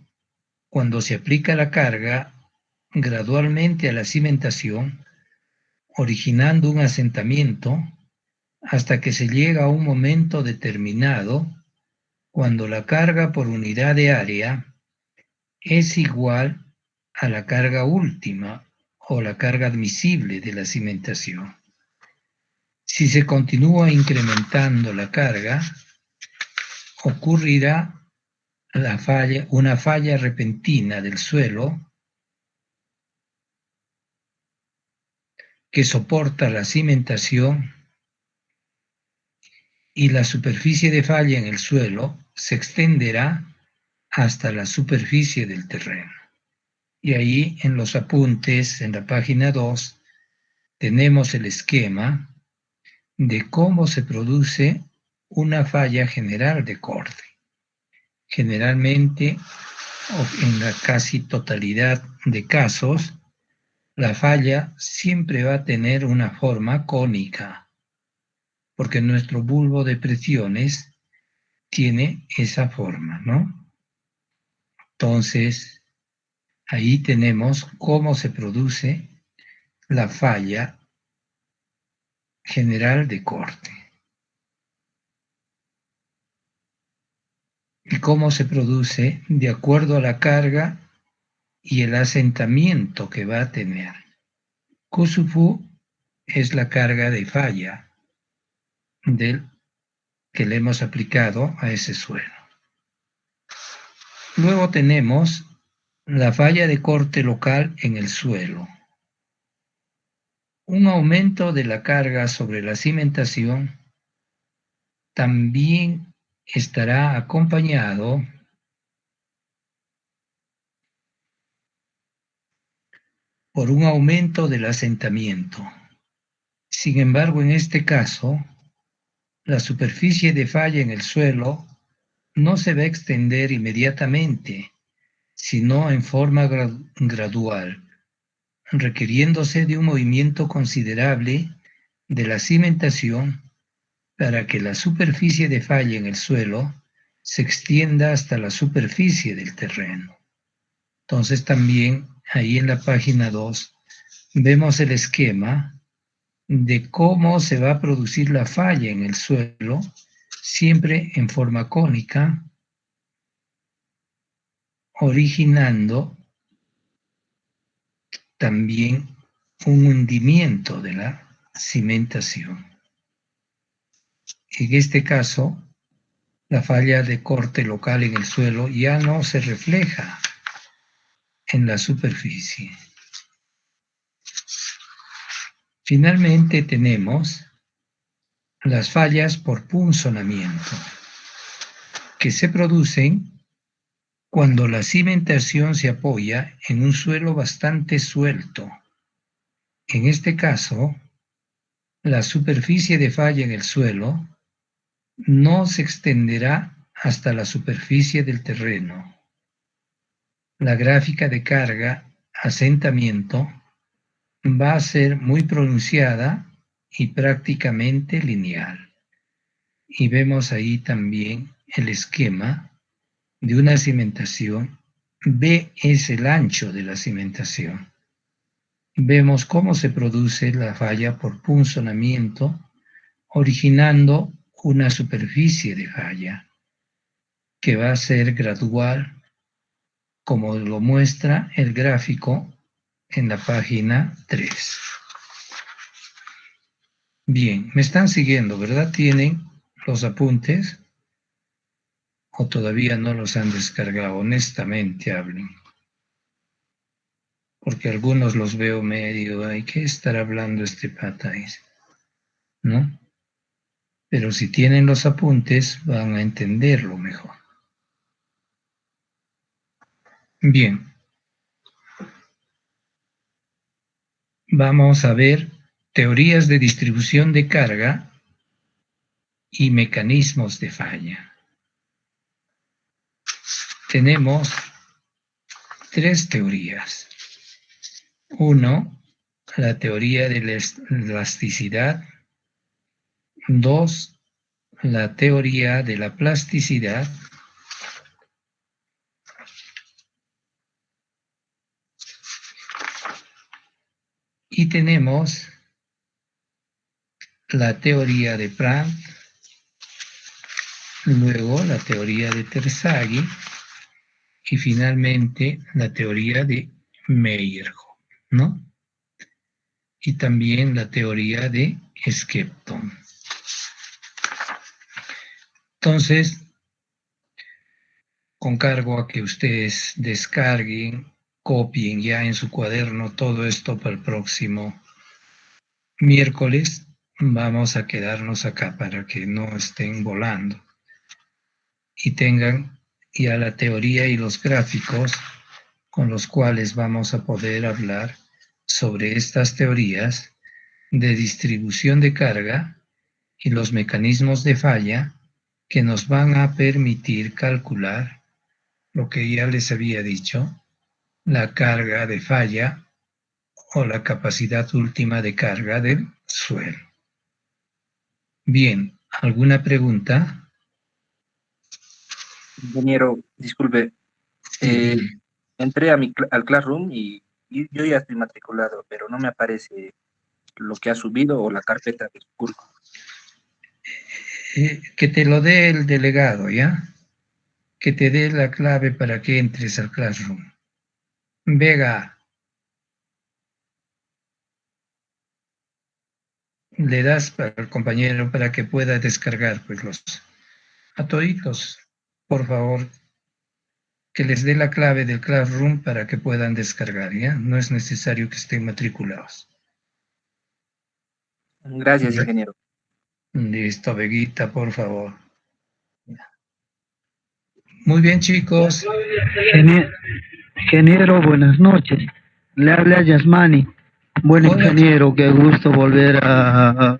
cuando se aplica la carga gradualmente a la cimentación, originando un asentamiento hasta que se llega a un momento determinado cuando la carga por unidad de área es igual a la carga última o la carga admisible de la cimentación. Si se continúa incrementando la carga, ocurrirá una falla repentina del suelo que soporta la cimentación y la superficie de falla en el suelo se extenderá hasta la superficie del terreno. Y ahí en los apuntes, en la página 2, tenemos el esquema de cómo se produce una falla general de corte. Generalmente, o en la casi totalidad de casos, la falla siempre va a tener una forma cónica, porque nuestro bulbo de presiones tiene esa forma, ¿no? Entonces, ahí tenemos cómo se produce la falla general de corte. Y cómo se produce de acuerdo a la carga y el asentamiento que va a tener. Kusufu es la carga de falla que le hemos aplicado a ese suelo. Luego tenemos la falla de corte local en el suelo. Un aumento de la carga sobre la cimentación también estará acompañado por un aumento del asentamiento. Sin embargo, en este caso, la superficie de falla en el suelo no se va a extender inmediatamente, sino en forma gradual, requiriéndose de un movimiento considerable de la cimentación para que la superficie de falla en el suelo se extienda hasta la superficie del terreno. Entonces también ahí en la página 2 vemos el esquema de cómo se va a producir la falla en el suelo, siempre en forma cónica, originando también un hundimiento de la cimentación. En este caso, la falla de corte local en el suelo ya no se refleja en la superficie. Finalmente tenemos las fallas por punzonamiento, que se producen cuando la cimentación se apoya en un suelo bastante suelto. En este caso, la superficie de falla en el suelo no se extenderá hasta la superficie del terreno. La gráfica de carga, asentamiento, va a ser muy pronunciada y prácticamente lineal. Y vemos ahí también el esquema de una cimentación. B es el ancho de la cimentación. Vemos cómo se produce la falla por punzonamiento, originando una superficie de falla que va a ser gradual, como lo muestra el gráfico en la página 3. Bien, me están siguiendo, ¿verdad? ¿Tienen los apuntes? ¿O todavía no los han descargado? Honestamente hablen. Porque algunos los veo medio, hay que estar hablando este pata, ¿no? Pero si tienen los apuntes, van a entenderlo mejor. Bien. Vamos a ver teorías de distribución de carga y mecanismos de falla. Tenemos 3 teorías. 1, la teoría de la elasticidad. 2, la teoría de la plasticidad. Y tenemos la teoría de Pratt, luego la teoría de Terzaghi y finalmente la teoría de Meyerhoff, ¿no? Y también la teoría de Skepton. Entonces, con cargo a que ustedes descarguen, copien ya en su cuaderno todo esto para el próximo miércoles. Vamos a quedarnos acá para que no estén volando y tengan ya la teoría y los gráficos con los cuales vamos a poder hablar sobre estas teorías de distribución de carga y los mecanismos de falla que nos van a permitir calcular lo que ya les había dicho, la carga de falla o la capacidad última de carga del suelo. Bien, ¿alguna pregunta? Ingeniero, disculpe. Entré al Classroom y yo ya estoy matriculado, pero no me aparece lo que ha subido o la carpeta del curso. Que te lo dé el delegado, ¿ya? Que te dé la clave para que entres al Classroom. Vega, le das al compañero para que pueda descargar pues a toditos, por favor, que les dé la clave del Classroom para que puedan descargar, ¿ya? No es necesario que estén matriculados. Gracias, ingeniero. Listo, Veguita, por favor. Muy bien, chicos. Ingeniero, buenas noches. Le habla Yasmani. Buen ingeniero, qué gusto volver a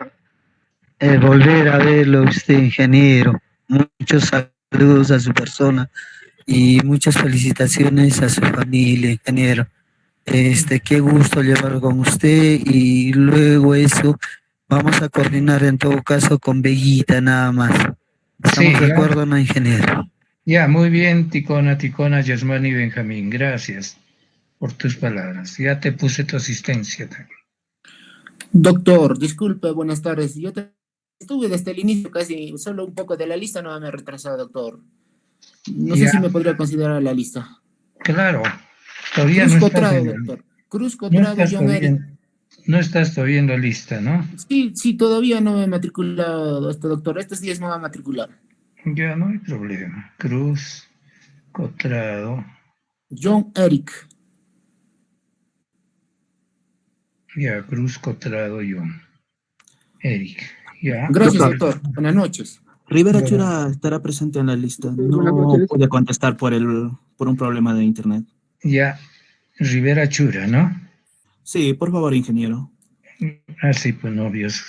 verlo usted, ingeniero. Muchos saludos a su persona y muchas felicitaciones a su familia, ingeniero. Qué gusto llevar con usted y luego eso vamos a coordinar en todo caso con Veguita nada más. ¿Estamos de acuerdo, no, ingeniero? Ya, muy bien, Ticona, Yasmani y Benjamín. Gracias por tus palabras. Ya te puse tu asistencia también. Doctor, disculpe, buenas tardes. Yo estuve desde el inicio casi, solo un poco de la lista, no me he retrasado, doctor. No sé si me podría considerar la lista. Claro, todavía Cruz no Cotrado, estás doctor. Cruz Cotrado, John Eric. No estás todavía en la lista, ¿no? Sí, todavía no me he matriculado, doctor. Estos días me va a matricular. Ya, no hay problema. Cruz Cotrado. John Eric. Ya, Cruz Cotrado, John Eric. Ya. Gracias, doctor. Buenas noches. Rivera Chura estará presente en la lista. No puede contestar por un problema de internet. Ya, Rivera Chura, ¿no? Sí, por favor, ingeniero. Ah, sí, pues novios.